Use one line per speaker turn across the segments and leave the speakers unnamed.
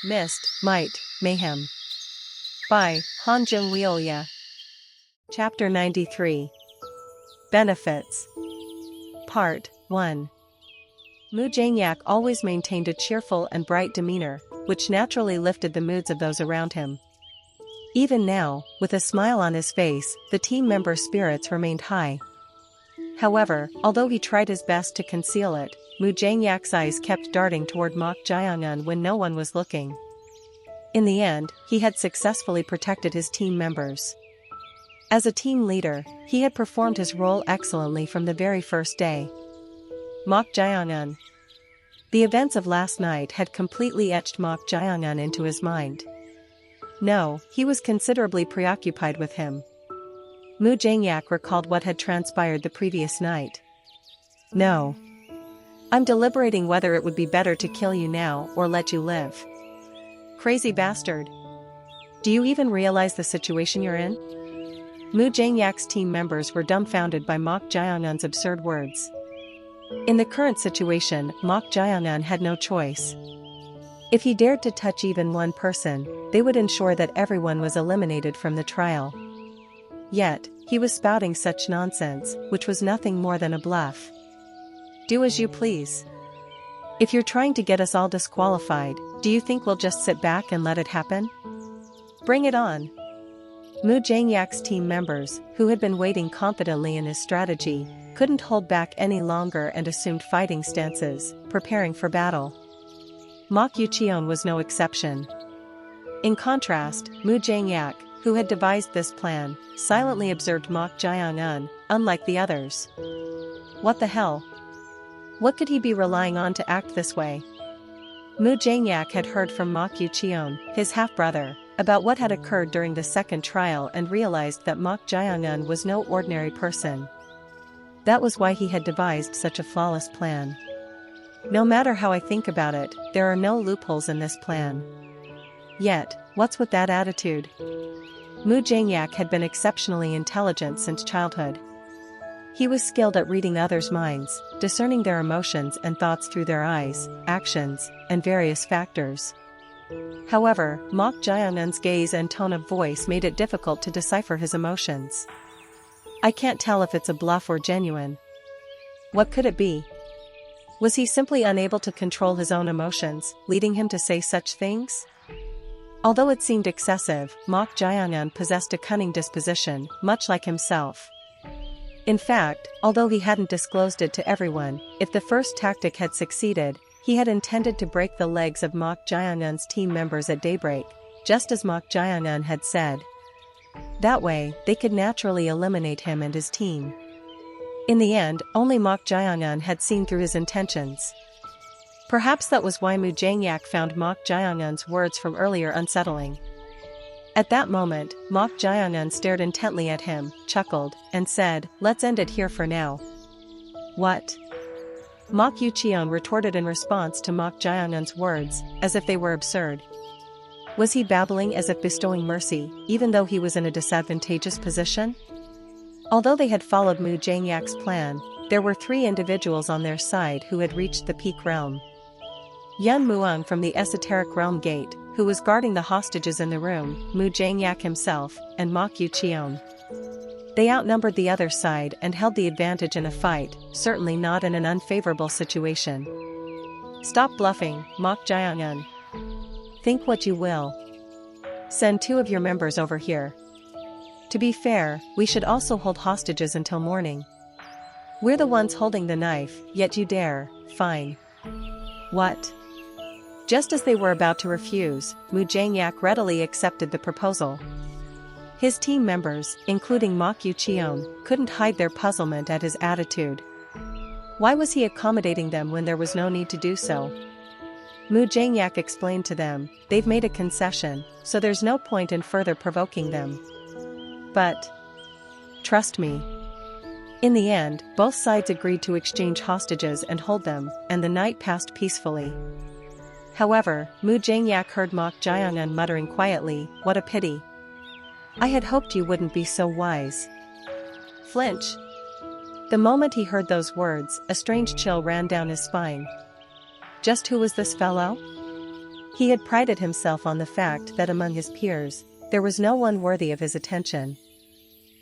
Myst, Might, Mayhem. By Han Jung-Wheolya. Chapter 93. Benefits. Part 1. Mu Jangyak always maintained a cheerful and bright demeanor, which naturally lifted the moods of those around him. Even now, with a smile on his face, the team member's spirits remained high. However, although he tried his best to conceal it, Mu Jangyak's eyes kept darting toward Mok Jae-eun when no one was looking. In the end, he had successfully protected his team members. As a team leader, he had performed his role excellently from the very first day. Mok Jae-eun. The events of last night had completely etched Mok Jae-eun into his mind. No, he was considerably preoccupied with him. Mu Jangyak recalled what had transpired the previous night. No. I'm deliberating whether it would be better to kill you now or let you live. Crazy bastard. Do you even realize the situation you're in? Mu Jangyak's team members were dumbfounded by Mok Jae-eun's absurd words. In the current situation, Mok Jae-eun had no choice. If he dared to touch even one person, they would ensure that everyone was eliminated from the trial. Yet, he was spouting such nonsense, which was nothing more than a bluff. Do as you please. If you're trying to get us all disqualified, do you think we'll just sit back and let it happen? Bring it on. Mu Jangyak's team members, who had been waiting confidently in his strategy, couldn't hold back any longer and assumed fighting stances, preparing for battle. Mok Yucheon was no exception. In contrast, Mu Jangyak, who had devised this plan, silently observed Mok Jae-eun, unlike the others. What the hell? What could he be relying on to act this way? Mu Jangyak had heard from Mok Yucheon, his half-brother, about what had occurred during the second trial and realized that Mok Jae-eun was no ordinary person. That was why he had devised such a flawless plan. No matter how I think about it, there are no loopholes in this plan. Yet, what's with that attitude? Mu Jangyak had been exceptionally intelligent since childhood. He was skilled at reading others' minds, discerning their emotions and thoughts through their eyes, actions, and various factors. However, Mok Jae-eun's gaze and tone of voice made it difficult to decipher his emotions. I can't tell if it's a bluff or genuine. What could it be? Was he simply unable to control his own emotions, leading him to say such things? Although it seemed excessive, Mok Jae-eun possessed a cunning disposition, much like himself. In fact, although he hadn't disclosed it to everyone, if the first tactic had succeeded, he had intended to break the legs of Mok Jae-eun's team members at daybreak, just as Mok Jae-eun had said. That way, they could naturally eliminate him and his team. In the end, only Mok Jae-eun had seen through his intentions. Perhaps that was why Mu Jangyak found Mok Jae-eun's words from earlier unsettling. At that moment, Mok Jae-eun stared intently at him, chuckled, and said, "Let's end it here for now." What? Mok Yucheon retorted in response to Mok Jae-eun's words, as if they were absurd. Was he babbling as if bestowing mercy, even though he was in a disadvantageous position? Although they had followed Mu Jangyak's plan, there were 3 individuals on their side who had reached the peak realm. Yun Muong from the esoteric realm gate, who was guarding the hostages in the room, Mu Jangyak himself, and Mok Yucheon. They outnumbered the other side and held the advantage in a fight, certainly not in an unfavorable situation. Stop bluffing, Mok Jae-eun. Think what you will. Send 2 of your members over here. To be fair, we should also hold hostages until morning. We're the ones holding the knife, yet you dare. Fine. What? Just as they were about to refuse, Mu Jangyak readily accepted the proposal. His team members, including Mok Yucheon, couldn't hide their puzzlement at his attitude. Why was he accommodating them when there was no need to do so? Mu Jangyak explained to them, they've made a concession, so there's no point in further provoking them. But trust me. In the end, both sides agreed to exchange hostages and hold them, and the night passed peacefully. However, Mu Jangyak heard Mok Jae-eun muttering quietly, "What a pity. I had hoped you wouldn't be so wise." Flinch. The moment he heard those words, a strange chill ran down his spine. Just who was this fellow? He had prided himself on the fact that among his peers, there was no one worthy of his attention.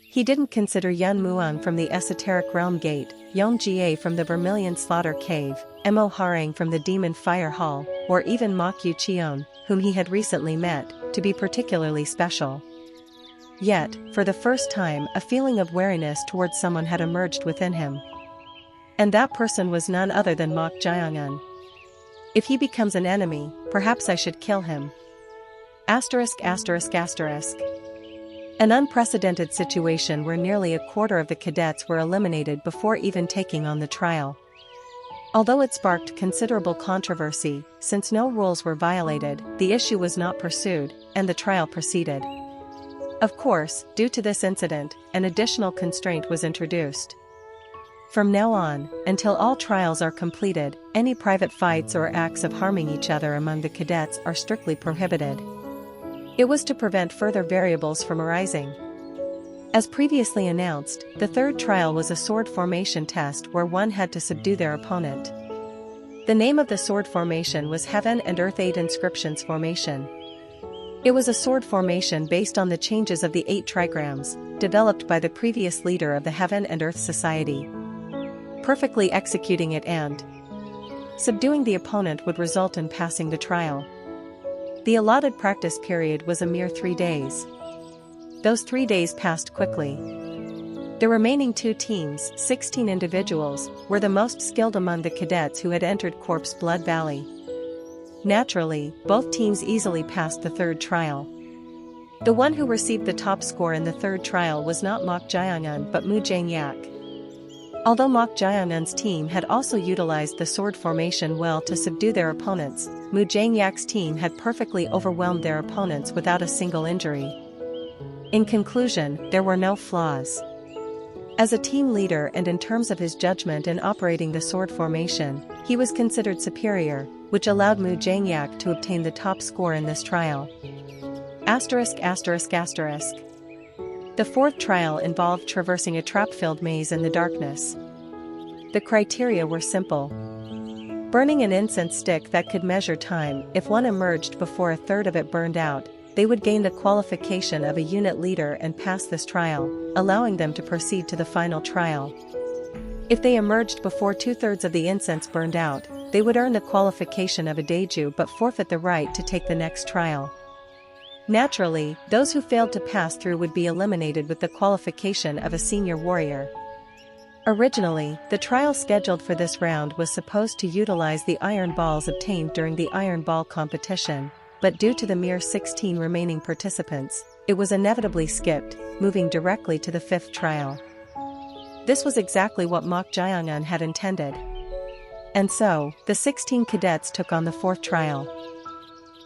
He didn't consider Yun Muang from the esoteric realm gate, Yong Jie from the Vermilion Slaughter Cave, Mo Harang from the Demon Fire Hall, or even Mok Yu Cheon, whom he had recently met, to be particularly special. Yet, for the first time, a feeling of wariness towards someone had emerged within him. And that person was none other than Mok Jiangun. If he becomes an enemy, perhaps I should kill him. Asterisk asterisk asterisk. An unprecedented situation where nearly a quarter of the cadets were eliminated before even taking on the trial. Although it sparked considerable controversy, since no rules were violated, the issue was not pursued, and the trial proceeded. Of course, due to this incident, an additional constraint was introduced. From now on, until all trials are completed, any private fights or acts of harming each other among the cadets are strictly prohibited. It was to prevent further variables from arising. As previously announced, the third trial was a sword formation test where one had to subdue their opponent. The name of the sword formation was Heaven and Earth 8 Inscriptions Formation. It was a sword formation based on the changes of the 8 trigrams, developed by the previous leader of the Heaven and Earth Society. Perfectly executing it and subduing the opponent would result in passing the trial. The allotted practice period was a mere 3 days. Those 3 days passed quickly. The remaining 2 teams, 16 individuals, were the most skilled among the cadets who had entered Corpse Blood Valley. Naturally, both teams easily passed the third trial. The one who received the top score in the third trial was not Mok Jiangun but Mu Jiangyak. Although Mok Jiangun's team had also utilized the sword formation well to subdue their opponents, Mu Jiangyak's team had perfectly overwhelmed their opponents without a single injury. In conclusion, there were no flaws. As a team leader and in terms of his judgment in operating the sword formation, he was considered superior, which allowed Mu Jiangyak to obtain the top score in this trial. Asterisk asterisk asterisk. The fourth trial involved traversing a trap-filled maze in the darkness. The criteria were simple. Burning an incense stick that could measure time. If one emerged before a third of it burned out, they would gain the qualification of a unit leader and pass this trial, allowing them to proceed to the final trial. If they emerged before 2/3 of the incense burned out, they would earn the qualification of a Daiju but forfeit the right to take the next trial. Naturally, those who failed to pass through would be eliminated with the qualification of a senior warrior. Originally, the trial scheduled for this round was supposed to utilize the iron balls obtained during the iron ball competition, but due to the mere 16 remaining participants, it was inevitably skipped, moving directly to the fifth trial. This was exactly what Mok Jiangun had intended. And so, the 16 cadets took on the fourth trial.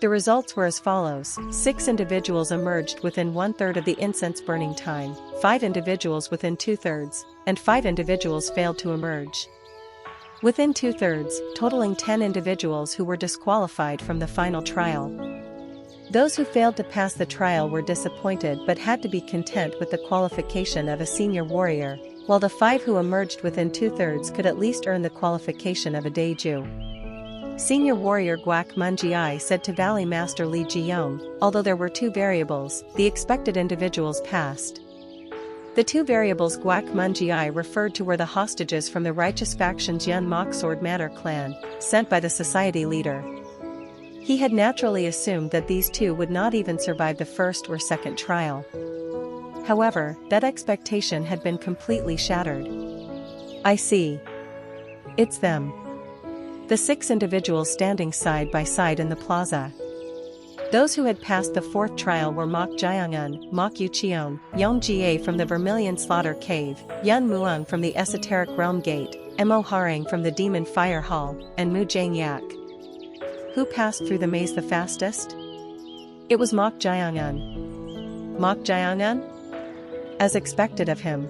The results were as follows: 6 individuals emerged within 1/3 of the incense burning time, 5 individuals within 2/3, and 5 individuals failed to emerge. Within 2/3, totaling 10 individuals who were disqualified from the final trial. Those who failed to pass the trial were disappointed but had to be content with the qualification of a senior warrior, while the 5 who emerged within 2/3 could at least earn the qualification of a Daiju. Senior warrior Guak Munjiai said to Valley Master Li Jiyong, although there were 2 variables, the expected individuals passed. The 2 variables Guak Munjiai referred to were the hostages from the righteous faction's Yun Mok Sword Matter clan, sent by the society leader. He had naturally assumed that these 2 would not even survive the first or second trial. However, that expectation had been completely shattered. I see. It's them. The 6 individuals standing side by side in the plaza. Those who had passed the fourth trial were Mok Jiangun, Mok Yu Cheon, Yong Jie from the Vermilion Slaughter Cave, Yun Muang from the Esoteric Realm Gate, Mo Harang from the Demon Fire Hall, and Mu Jiangyak. Who passed through the maze the fastest? It was Mok Jiangun. Mok Jiangun? As expected of him.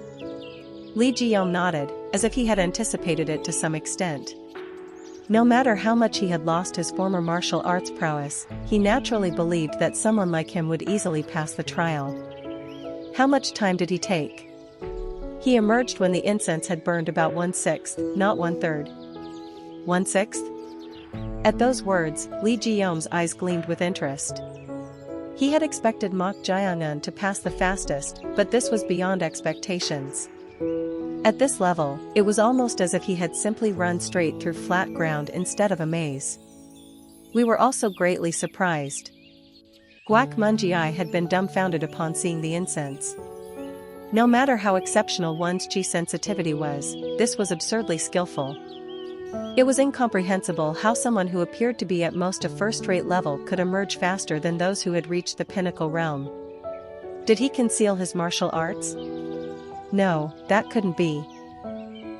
Li Jiyong nodded, as if he had anticipated it to some extent. No matter how much he had lost his former martial arts prowess, he naturally believed that someone like him would easily pass the trial. How much time did he take? He emerged when the incense had burned about 1/6, not 1/3. 1/6? At those words, Lee Ji-young's eyes gleamed with interest. He had expected Mok Jae-eun to pass the fastest, but this was beyond expectations. At this level, it was almost as if he had simply run straight through flat ground instead of a maze. We were also greatly surprised. Guak Munji had been dumbfounded upon seeing the incense. No matter how exceptional one's chi sensitivity was, this was absurdly skillful. It was incomprehensible how someone who appeared to be at most a first-rate level could emerge faster than those who had reached the pinnacle realm. Did he conceal his martial arts? No, that couldn't be.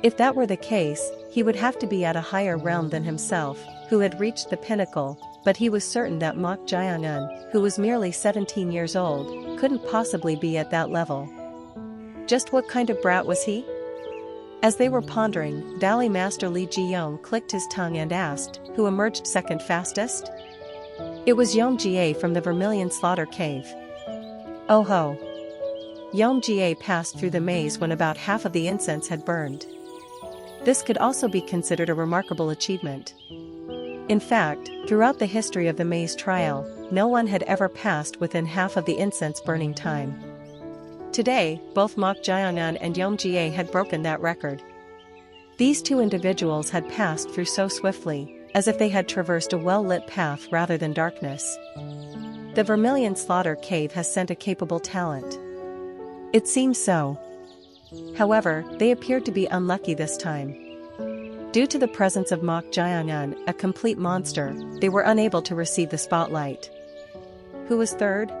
If that were the case, he would have to be at a higher realm than himself, who had reached the pinnacle, but he was certain that Mok Jae-eun, who was merely 17 years old, couldn't possibly be at that level. Just what kind of brat was he? As they were pondering, Valley Master Lee Ji-young clicked his tongue and asked, who emerged second fastest? It was Yeom-jie from the Vermilion Slaughter Cave. Oh ho! Yeom-jie passed through the maze when about half of the incense had burned. This could also be considered a remarkable achievement. In fact, throughout the history of the maze trial, no one had ever passed within half of the incense burning time. Today, both Mok Jae-eun and Yeom-jie had broken that record. These two individuals had passed through so swiftly, as if they had traversed a well-lit path rather than darkness. The Vermilion Slaughter Cave has sent a capable talent. It seems so. However, they appeared to be unlucky this time. Due to the presence of Mok Jae-eun, a complete monster, they were unable to receive the spotlight. Who was third?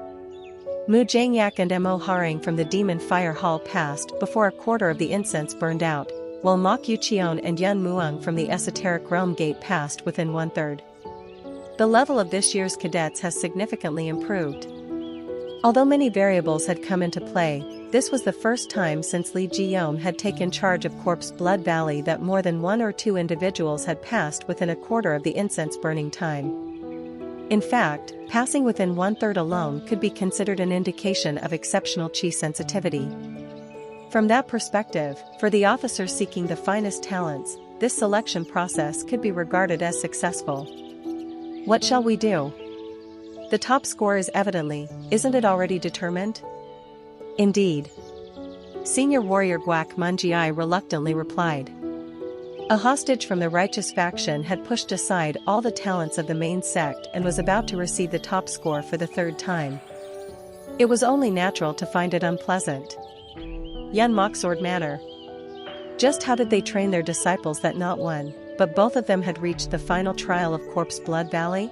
Mu Jangyak and Mo Haring from the Demon Fire Hall passed before a quarter of the incense burned out, while Mok Yucheon and Yun Muong from the Esoteric Realm Gate passed within one-third. The level of this year's cadets has significantly improved. Although many variables had come into play, this was the first time since Lee Ji-young had taken charge of Corpse Blood Valley that more than one or two individuals had passed within a quarter of the incense burning time. In fact, passing within one-third alone could be considered an indication of exceptional chi sensitivity. From that perspective, for the officers seeking the finest talents, this selection process could be regarded as successful. What shall we do? The top score is evidently, isn't it already determined? Indeed. Senior warrior Guak Munji reluctantly replied. A hostage from the righteous faction had pushed aside all the talents of the main sect and was about to receive the top score for the third time. It was only natural to find it unpleasant. Yun Moksword Manor. Just how did they train their disciples that not one, but both of them had reached the final trial of Corpse Blood Valley?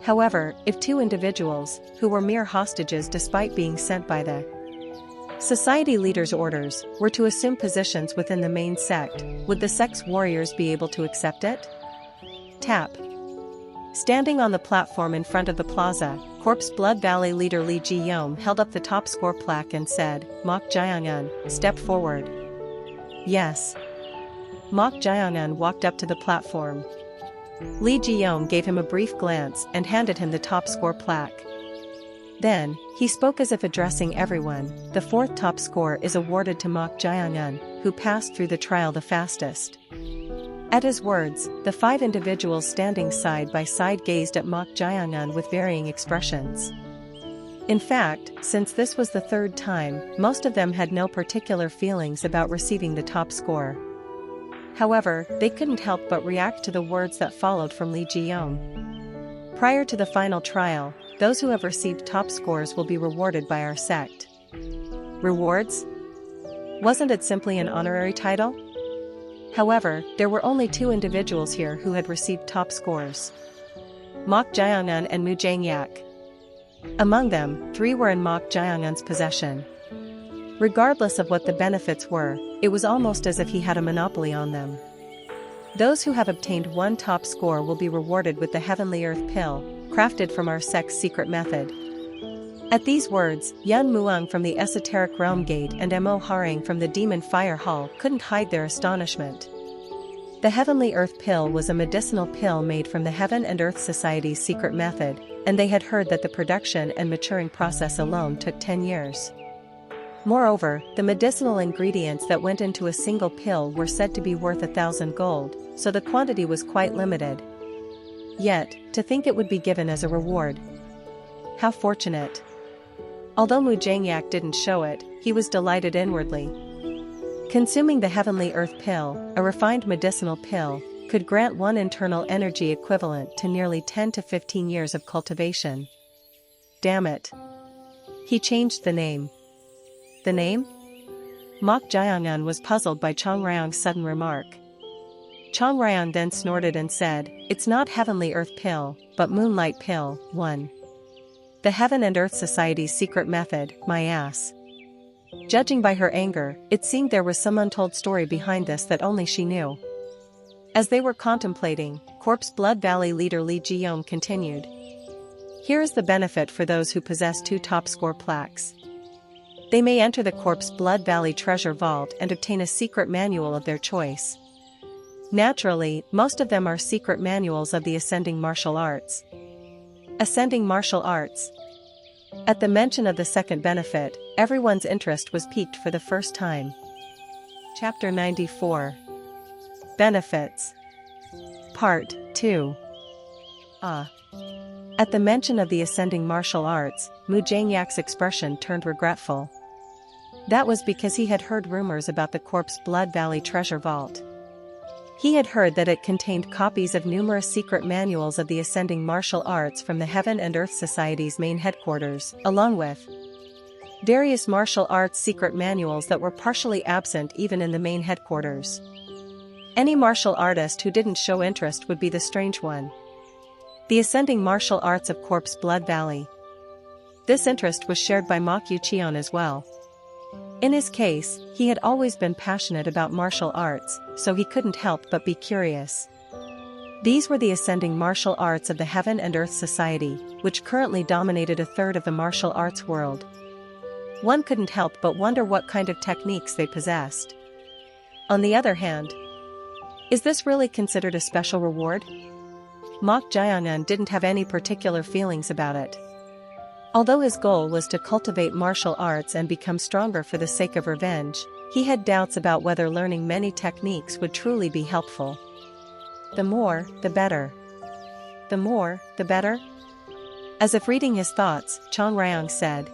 However, if two individuals, who were mere hostages despite being sent by the society leader's orders, were to assume positions within the main sect, would the sect's warriors be able to accept it? Tap. Standing on the platform in front of the plaza, Corpse Blood Valley leader Lee Ji-young held up the top score plaque and said, Mok Jae-eun, step forward. Yes. Mok Jae-eun walked up to the platform. Lee Ji-young gave him a brief glance and handed him the top score plaque. Then, he spoke as if addressing everyone. The fourth top score is awarded to Mok Jae-eun, who passed through the trial the fastest. At his words, the five individuals standing side by side gazed at Mok Jae-eun with varying expressions. In fact, since this was the third time, most of them had no particular feelings about receiving the top score. However, they couldn't help but react to the words that followed from Lee Ji-young. Prior to the final trial, those who have received top scores will be rewarded by our sect. Rewards? Wasn't it simply an honorary title? However, there were only two individuals here who had received top scores. Mok Jae-eun and Mu Jangyak. Among them, three were in Mok Jae-eun's possession. Regardless of what the benefits were, it was almost as if he had a monopoly on them. Those who have obtained one top score will be rewarded with the Heavenly Earth Pill, crafted from our sect's secret method. At these words, Yun Muong from the Esoteric Realm Gate and Mo Haring from the Demon Fire Hall couldn't hide their astonishment. The Heavenly Earth Pill was a medicinal pill made from the Heaven and Earth Society's secret method, and they had heard that the production and maturing process alone took 10 years. Moreover, the medicinal ingredients that went into a single pill were said to be worth 1,000 gold, so the quantity was quite limited. Yet, to think it would be given as a reward. How fortunate. Although Mujangyak didn't show it, he was delighted inwardly. Consuming the heavenly earth pill, a refined medicinal pill, could grant one internal energy equivalent to nearly 10 to 15 years of cultivation. Damn it. He changed the name. The name? Mok Jiangan was puzzled by Chong Ryong's sudden remark. Chong Ryong then snorted and said, "It's not Heavenly Earth Pill, but Moonlight Pill, 1. The Heaven and Earth Society's secret method, my ass." Judging by her anger, it seemed there was some untold story behind this that only she knew. As they were contemplating, Corpse Blood Valley leader Li Jiyom continued. Here is the benefit for those who possess 2 top score plaques. They may enter the Corpse Blood Valley treasure vault and obtain a secret manual of their choice. Naturally, most of them are secret manuals of the ascending martial arts. Ascending martial arts. At the mention of the second benefit, everyone's interest was piqued for the first time. Chapter 94. Benefits. Part 2. At the mention of the ascending martial arts, Mujangyak's expression turned regretful. That was because he had heard rumors about the Corpse Blood Valley treasure vault. He had heard that it contained copies of numerous secret manuals of the ascending martial arts from the Heaven and Earth Society's main headquarters, along with various martial arts secret manuals that were partially absent even in the main headquarters. Any martial artist who didn't show interest would be the strange one. The ascending martial arts of Corpse Blood Valley. This interest was shared by Mok Yuchion as well. In his case, he had always been passionate about martial arts, so he couldn't help but be curious. These were the ascending martial arts of the Heaven and Earth Society, which currently dominated a third of the martial arts world. One couldn't help but wonder what kind of techniques they possessed. On the other hand, is this really considered a special reward? Mok Jiangan didn't have any particular feelings about it. Although his goal was to cultivate martial arts and become stronger for the sake of revenge, he had doubts about whether learning many techniques would truly be helpful. The more, the better. The more, the better? As if reading his thoughts, Chong Ryong said,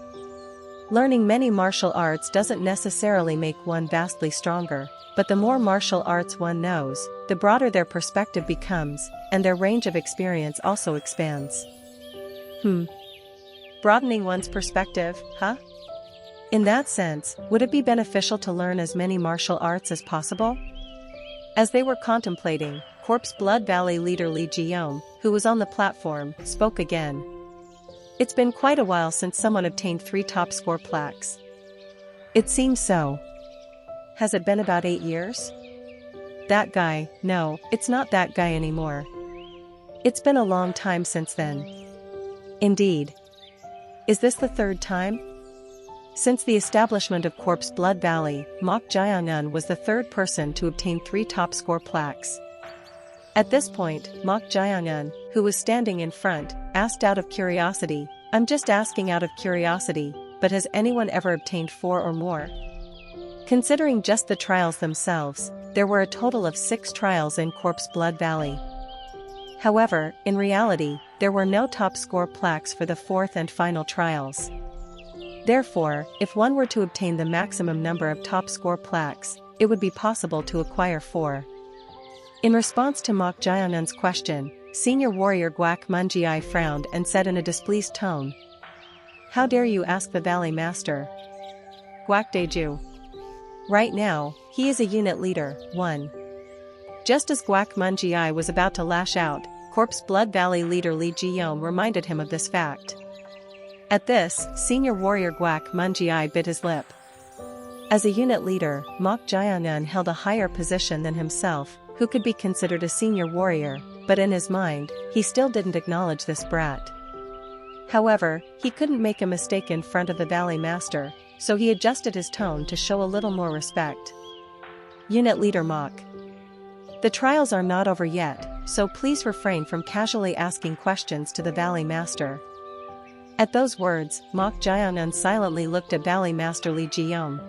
"Learning many martial arts doesn't necessarily make one vastly stronger, but the more martial arts one knows, the broader their perspective becomes, and their range of experience also expands." Broadening one's perspective, huh? In that sense, would it be beneficial to learn as many martial arts as possible? As they were contemplating, Corpse Blood Valley leader Li Jiyom, who was on the platform, spoke again. It's been quite a while since someone obtained 3 top score plaques. It seems so. Has it been about 8 years? That guy, no, it's not that guy anymore. It's been a long time since then. Indeed. Is this the 3rd time? Since the establishment of Corpse Blood Valley, Mok Jiangan was the 3rd person to obtain 3 top score plaques. At this point, Mok Jiangan, who was standing in front, asked out of curiosity, "I'm just asking out of curiosity, but has anyone ever obtained 4 or more?" Considering just the trials themselves, there were a total of 6 trials in Corpse Blood Valley. However, in reality, there were no top score plaques for the 4th and final trials. Therefore, if one were to obtain the maximum number of top score plaques, it would be possible to acquire 4. In response to Mok Jiangan's question, senior warrior Guak Munjiai frowned and said in a displeased tone, "How dare you ask the Valley Master? Guak Deju. Right now, he is a unit leader, 1. Just as Guak Munjiai was about to lash out, Corpse Blood Valley leader Li Jiyom reminded him of this fact. At this, senior warrior Guak Munjiai bit his lip. As a unit leader, Mok Jiangan held a higher position than himself, who could be considered a senior warrior, but in his mind, he still didn't acknowledge this brat. However, he couldn't make a mistake in front of the Valley Master, so he adjusted his tone to show a little more respect. Unit leader Mok. The trials are not over yet, so please refrain from casually asking questions to the Valley Master. At those words, Mok Jiangan silently looked at Valley Master Li Jiyom.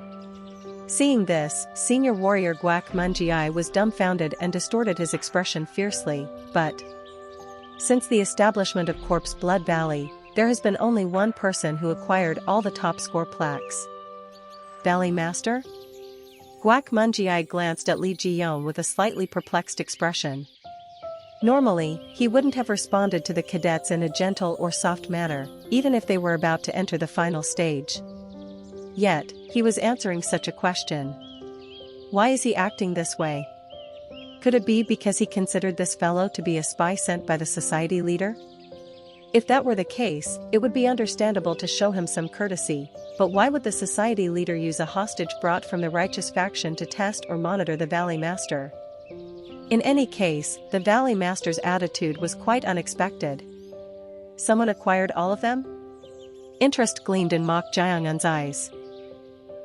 Seeing this, senior warrior Guak Munjiai was dumbfounded and distorted his expression fiercely, but Since the establishment of Corpse Blood Valley, there has been only one person who acquired all the top score plaques. Valley Master? Guac Mungiai glanced at Li Jiyong with a slightly perplexed expression. Normally, he wouldn't have responded to the cadets in a gentle or soft manner, even if they were about to enter the final stage. Yet, he was answering such a question. Why is he acting this way? Could it be because he considered this fellow to be a spy sent by the society leader? If that were the case, it would be understandable to show him some courtesy, but why would the society leader use a hostage brought from the righteous faction to test or monitor the Valley Master? In any case, the Valley Master's attitude was quite unexpected. Someone acquired all of them? Interest gleamed in Mok Jiangun's eyes.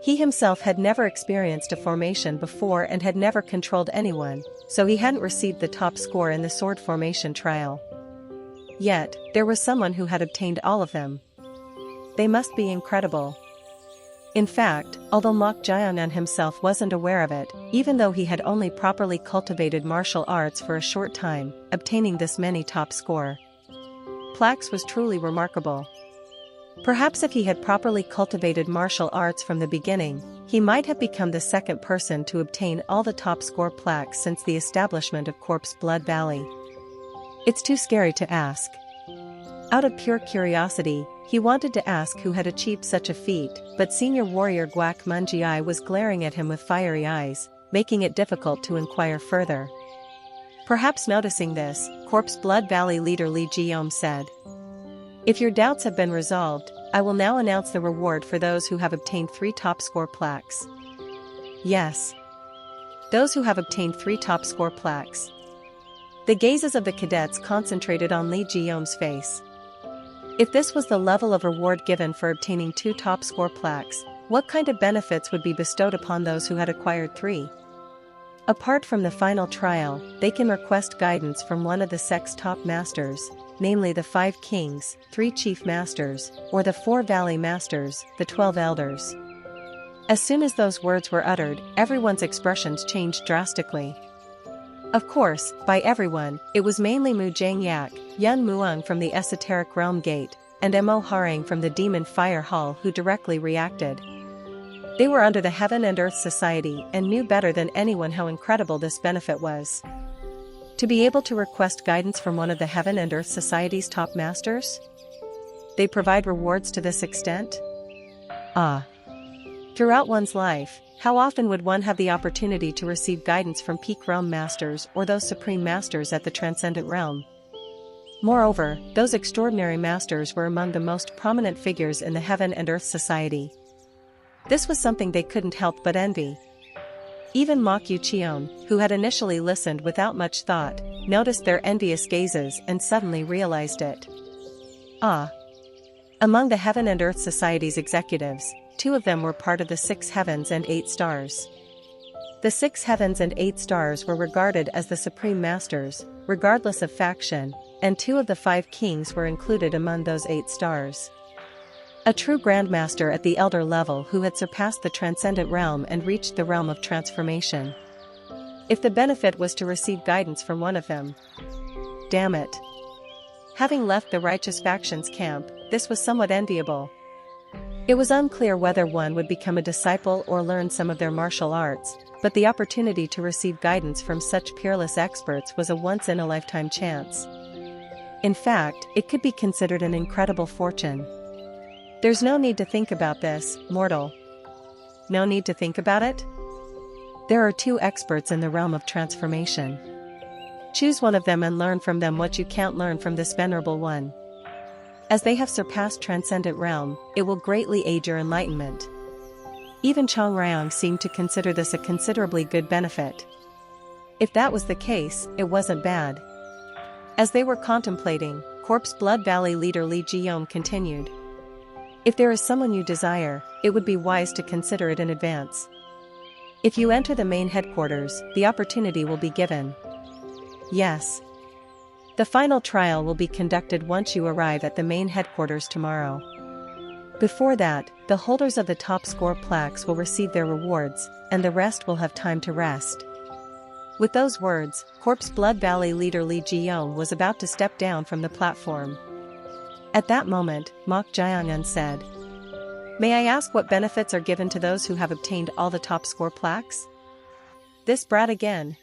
He himself had never experienced a formation before and had never controlled anyone, so he hadn't received the top score in the sword formation trial. Yet, there was someone who had obtained all of them. They must be incredible. In fact, although Mok Jiangun himself wasn't aware of it, even though he had only properly cultivated martial arts for a short time, obtaining this many top score plaques was truly remarkable. Perhaps if he had properly cultivated martial arts from the beginning, he might have become the second person to obtain all the top score plaques since the establishment of Corpse Blood Valley. It's too scary to ask. Out of pure curiosity, he wanted to ask who had achieved such a feat, but senior warrior Guac Mungiai was glaring at him with fiery eyes, making it difficult to inquire further. Perhaps noticing this, Corpse Blood Valley leader Li Jiyong said, "If your doubts have been resolved, I will now announce the reward for those who have obtained 3 top score plaques." Yes. Those who have obtained 3 top score plaques. The gazes of the cadets concentrated on Li Jiyong's face. If this was the level of reward given for obtaining 2 top score plaques, what kind of benefits would be bestowed upon those who had acquired 3? Apart from the final trial, they can request guidance from one of the sect's top masters, namely the 5 kings, 3 chief masters, or the 4 valley masters, the 12 elders. As soon as those words were uttered, everyone's expressions changed drastically. Of course, by everyone, it was mainly Mu Zhangyak, Yun Muong from the Esoteric Realm Gate, and Mo Harang from the Demon Fire Hall who directly reacted. They were under the Heaven and Earth Society and knew better than anyone how incredible this benefit was. To be able to request guidance from one of the Heaven and Earth Society's top masters? They provide rewards to this extent? Throughout one's life, how often would one have the opportunity to receive guidance from peak realm masters or those supreme masters at the transcendent realm? Moreover, those extraordinary masters were among the most prominent figures in the Heaven and Earth Society. This was something they couldn't help but envy. Even Mok Yuqion, who had initially listened without much thought, noticed their envious gazes and suddenly realized it. Among the Heaven and Earth Society's executives, 2 of them were part of the 6 heavens and 8 stars. The 6 heavens and 8 stars were regarded as the supreme masters, regardless of faction, and 2 of the 5 kings were included among those 8 stars. A true grandmaster at the elder level who had surpassed the transcendent realm and reached the realm of transformation. If the benefit was to receive guidance from one of them. Damn it. Having left the righteous faction's camp, this was somewhat enviable. It was unclear whether one would become a disciple or learn some of their martial arts, but the opportunity to receive guidance from such peerless experts was a once-in-a-lifetime chance. In fact, it could be considered an incredible fortune. There's no need to think about this, mortal. No need to think about it? There are 2 experts in the realm of transformation. Choose one of them and learn from them what you can't learn from this venerable one. As they have surpassed transcendent realm, it will greatly aid your enlightenment. Even Chang Ryong seemed to consider this a considerably good benefit. If that was the case, it wasn't bad. As they were contemplating, Corpse Blood Valley leader Li Jiyong continued. If there is someone you desire, it would be wise to consider it in advance. If you enter the main headquarters, the opportunity will be given. Yes. The final trial will be conducted once you arrive at the main headquarters tomorrow. Before that, the holders of the top score plaques will receive their rewards, and the rest will have time to rest. With those words, Corpse Blood Valley leader Li Jiyong was about to step down from the platform. At that moment, Mok Jiangun said, "May I ask what benefits are given to those who have obtained all the top score plaques?" "This brat again."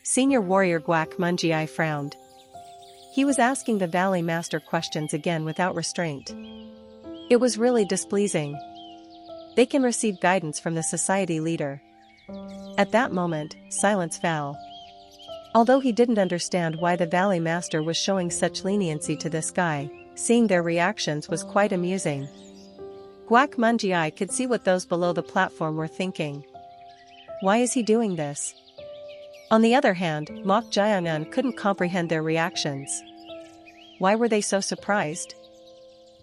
Senior warrior Guak Munjiai frowned. He was asking the Valley Master questions again without restraint. It was really displeasing. They can receive guidance from the society leader. At that moment, silence fell. Although he didn't understand why the Valley Master was showing such leniency to this guy, seeing their reactions was quite amusing. Guak Munjiai could see what those below the platform were thinking. Why is he doing this? On the other hand, Mok Jiangun couldn't comprehend their reactions. Why were they so surprised?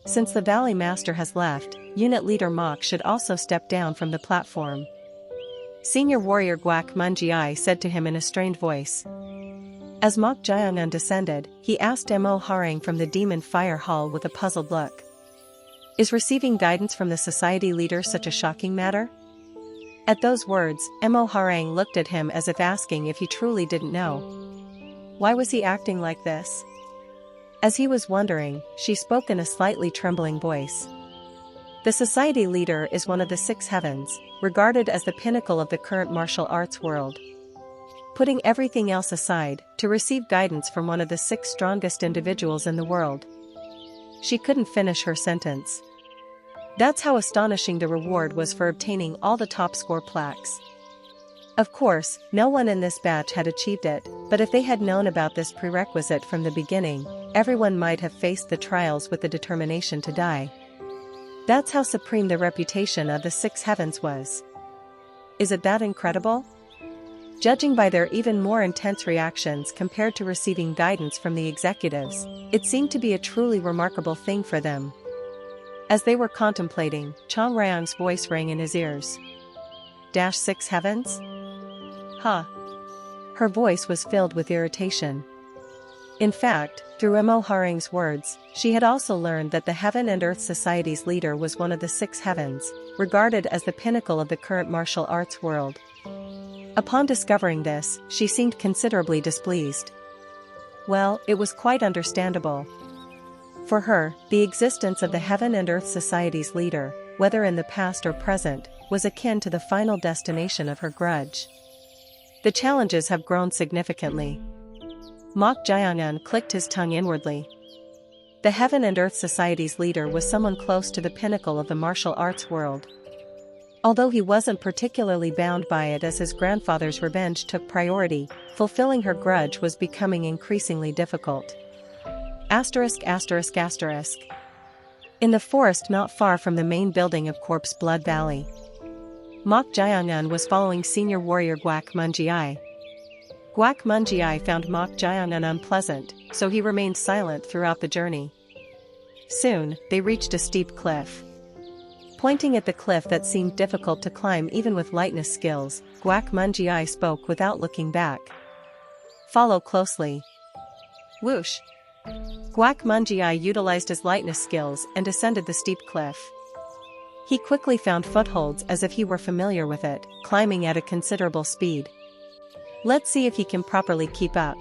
Since the Valley Master has left, unit leader Mok should also step down from the platform. Senior warrior Guak Munjiai said to him in a strained voice. As Mok Jiangun descended, he asked Mo Harang from the Demon Fire Hall with a puzzled look. Is receiving guidance from the society leader such a shocking matter? At those words, Mo Harang looked at him as if asking if he truly didn't know. Why was he acting like this? As he was wondering, she spoke in a slightly trembling voice. The society leader is one of the 6 heavens, regarded as the pinnacle of the current martial arts world. Putting everything else aside, to receive guidance from one of the 6 strongest individuals in the world. She couldn't finish her sentence. That's how astonishing the reward was for obtaining all the top score plaques. Of course, no one in this batch had achieved it, but if they had known about this prerequisite from the beginning, everyone might have faced the trials with the determination to die. That's how supreme the reputation of the 6 heavens was. Is it that incredible? Judging by their even more intense reactions compared to receiving guidance from the executives, it seemed to be a truly remarkable thing for them. As they were contemplating, Chang Rang's voice rang in his ears. "6 heavens? Huh?" Her voice was filled with irritation. In fact, through Mo Harang's words, she had also learned that the Heaven and Earth Society's leader was one of the 6 heavens, regarded as the pinnacle of the current martial arts world. Upon discovering this, she seemed considerably displeased. Well, it was quite understandable. For her, the existence of the Heaven and Earth Society's leader, whether in the past or present, was akin to the final destination of her grudge. The challenges have grown significantly. Mok Jiangun clicked his tongue inwardly. The Heaven and Earth Society's leader was someone close to the pinnacle of the martial arts world. Although he wasn't particularly bound by it as his grandfather's revenge took priority, fulfilling her grudge was becoming increasingly difficult. *****. In the forest not far from the main building of Corpse Blood Valley. Mok Jiangun was following senior warrior Guak Munjiai. Guak Munjiai found Mok Jiangun unpleasant, so he remained silent throughout the journey. Soon, they reached a steep cliff. Pointing at the cliff that seemed difficult to climb even with lightness skills, Guak Munjiai spoke without looking back. "Follow closely." Whoosh! Guak Munjiai utilized his lightness skills and descended the steep cliff. He quickly found footholds as if he were familiar with it, climbing at a considerable speed. Let's see if he can properly keep up.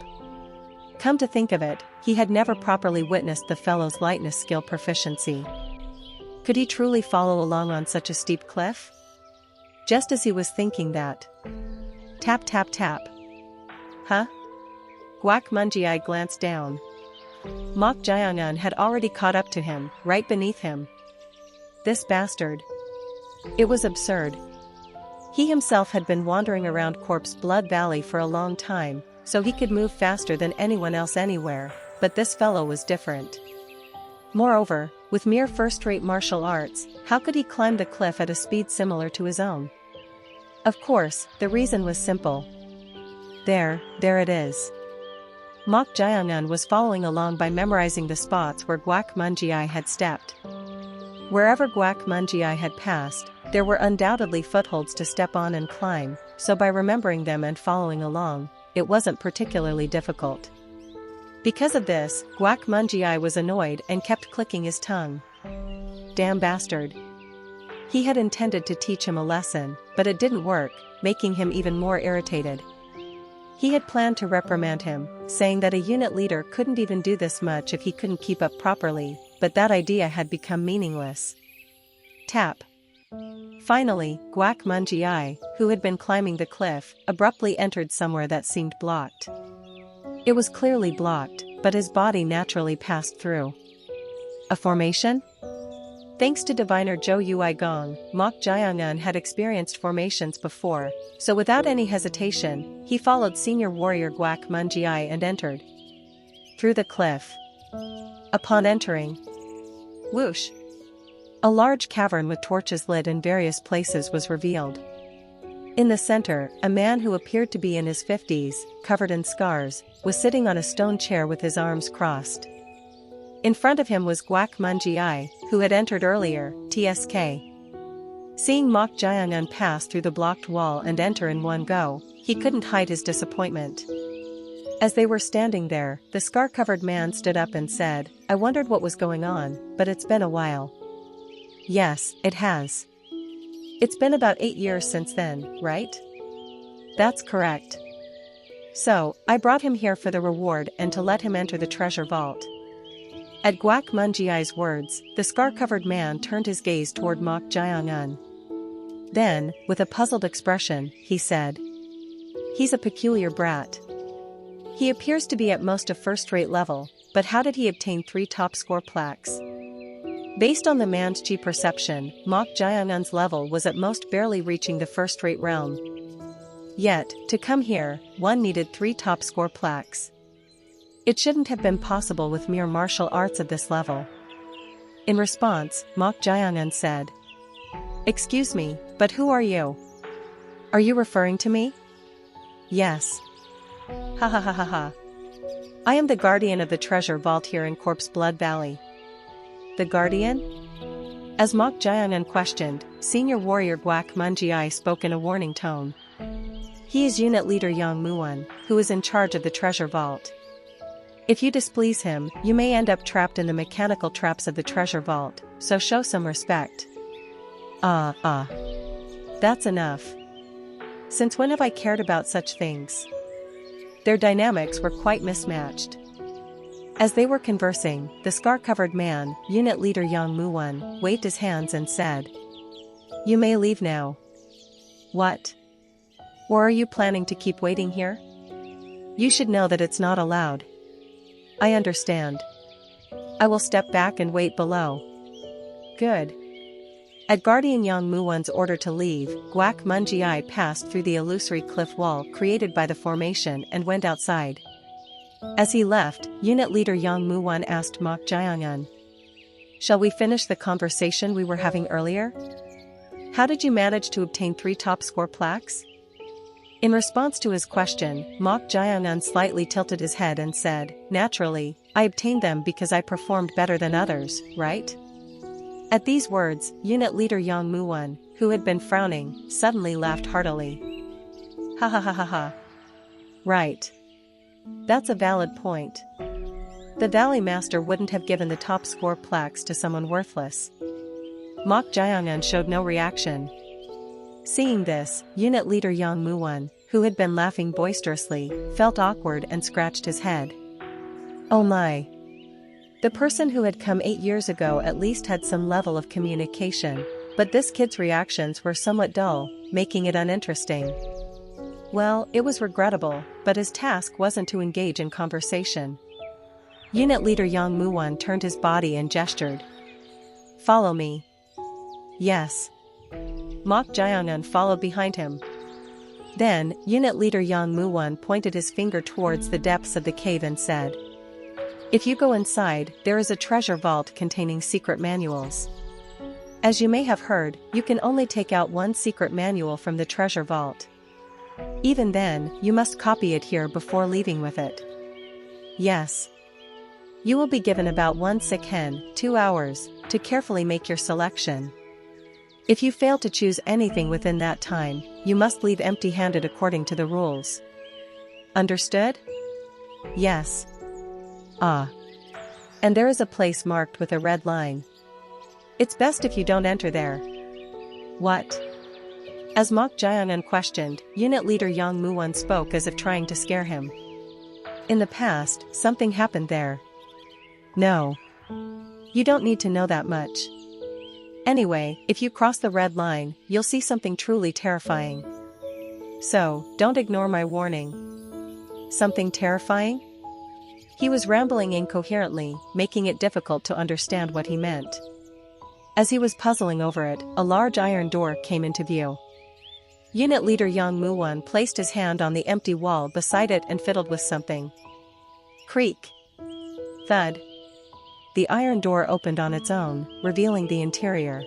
Come to think of it, he had never properly witnessed the fellow's lightness skill proficiency. Could he truly follow along on such a steep cliff? Just as he was thinking that. Tap tap tap. Huh? Guak Munjiai glanced down. Mok Jiangun had already caught up to him, right beneath him. This bastard. It was absurd. He himself had been wandering around Corpse Blood Valley for a long time, so he could move faster than anyone else anywhere, but this fellow was different. Moreover, with mere first-rate martial arts, how could he climb the cliff at a speed similar to his own? Of course, the reason was simple. There it is. Mok Jiangun was following along by memorizing the spots where Guak Munjiai had stepped. Wherever Guak Munjiai had passed, there were undoubtedly footholds to step on and climb, so by remembering them and following along, it wasn't particularly difficult. Because of this, Guak Munjiai was annoyed and kept clicking his tongue. Damn bastard. He had intended to teach him a lesson, but it didn't work, making him even more irritated. He had planned to reprimand him, saying that a unit leader couldn't even do this much if he couldn't keep up properly, but that idea had become meaningless. Tap. Finally, Guac Mungiai, who had been climbing the cliff, abruptly entered somewhere that seemed blocked. It was clearly blocked, but his body naturally passed through. A formation? Thanks to diviner Zhou Yui Gong, Mok Jiangun had experienced formations before, so without any hesitation, he followed senior warrior Guac Mungiai and entered through the cliff. Upon entering, whoosh! A large cavern with torches lit in various places was revealed. In the center, a man who appeared to be in his 50s, covered in scars, was sitting on a stone chair with his arms crossed. In front of him was Guac Mungiai, who had entered earlier, TSK. Seeing Mok Jiangun pass through the blocked wall and enter in one go, he couldn't hide his disappointment. As they were standing there, the scar-covered man stood up and said, "I wondered what was going on, but it's been a while." "Yes, it has. It's been about 8 years since then, right?" "That's correct. So, I brought him here for the reward and to let him enter the treasure vault." At Guac Mungiai's words, the scar-covered man turned his gaze toward Mok Jiangun. Then, with a puzzled expression, he said, "He's a peculiar brat. He appears to be at most a first-rate level, but how did he obtain 3 top score plaques?" Based on the man's chi perception, Mok Jiangun's level was at most barely reaching the first-rate realm. Yet, to come here, one needed 3 top score plaques. It shouldn't have been possible with mere martial arts of this level. In response, Mok Jiangun said, "Excuse me, but who are you? Are you referring to me?" "Yes. Ha ha ha ha ha. I am the guardian of the treasure vault here in Corpse Blood Valley." "The guardian?" As Mok Jiangun questioned, senior warrior Guac Mungiai spoke in a warning tone. "He is unit leader Yang Muon, who is in charge of the treasure vault. If you displease him, you may end up trapped in the mechanical traps of the treasure vault, so show some respect." That's enough. Since when have I cared about such things? Their dynamics were quite mismatched. As they were conversing, the scar-covered man, unit leader Yang Muon, waved his hands and said, "You may leave now." "What? Or are you planning to keep waiting here? You should know that it's not allowed." "I understand. I will step back and wait below." "Good." At Guardian Yang Muon's order to leave, Guac Mungiai passed through the illusory cliff wall created by the formation and went outside. As he left, unit leader Yang Muon asked Mok Jiangun, "Shall we finish the conversation we were having earlier? How did you manage to obtain 3 top score plaques?" In response to his question, Mok Jiangun slightly tilted his head and said, "Naturally, I obtained them because I performed better than others, right?" At these words, unit leader Yang Muon, who had been frowning, suddenly laughed heartily. "Ha ha ha ha ha. Right. That's a valid point. The Valley Master wouldn't have given the top score plaques to someone worthless." Mok Jiangun showed no reaction. Seeing this, unit leader Yang Muon, who had been laughing boisterously, felt awkward and scratched his head. Oh my. The person who had come 8 years ago at least had some level of communication, but this kid's reactions were somewhat dull, making it uninteresting. Well, it was regrettable, but his task wasn't to engage in conversation. Unit leader Yang Muon turned his body and gestured. "Follow me." "Yes." Mok Jiangun followed behind him. Then, unit leader Yang Muon pointed his finger towards the depths of the cave and said, "If you go inside, there is a treasure vault containing secret manuals. As you may have heard, you can only take out one secret manual from the treasure vault. Even then, you must copy it here before leaving with it." "Yes. You will be given about 1 sekhen, 2 hours, to carefully make your selection. If you fail to choose anything within that time, you must leave empty-handed according to the rules. Understood?" "Yes." And there is a place marked with a red line. It's best if you don't enter there." "What?" As Mok Jaeon questioned, Unit Leader Yang Moo-won spoke as if trying to scare him. In the past, something happened there. No. You don't need to know that much. Anyway, if you cross the red line, you'll see something truly terrifying. So, don't ignore my warning. Something terrifying? He was rambling incoherently, making it difficult to understand what he meant. As he was puzzling over it, a large iron door came into view. Unit Leader Yang Moo-won placed his hand on the empty wall beside it and fiddled with something. Creak. Thud. The iron door opened on its own, revealing the interior.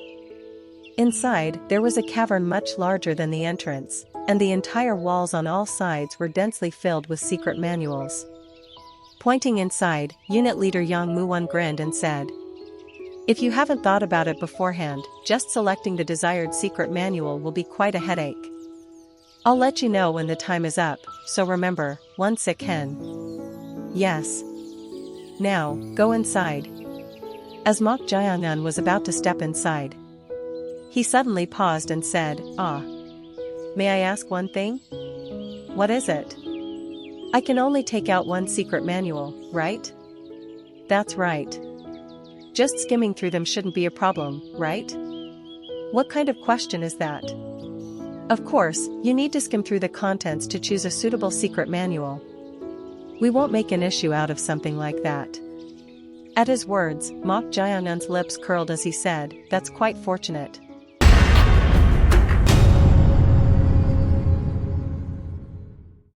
Inside, there was a cavern much larger than the entrance, and the entire walls on all sides were densely filled with secret manuals. Pointing inside, Unit Leader Yang Moo-won grinned and said, "If you haven't thought about it beforehand, just selecting the desired secret manual will be quite a headache. I'll let you know when the time is up, so remember, one sick hen." Yes. Now, go inside. As Mok Jaeon was about to step inside, he suddenly paused and said, May I ask one thing? What is it? I can only take out one secret manual, right? That's right. Just skimming through them shouldn't be a problem, right? What kind of question is that? Of course, you need to skim through the contents to choose a suitable secret manual. We won't make an issue out of something like that. At his words, Mok Jaeon's lips curled as he said, "That's quite fortunate."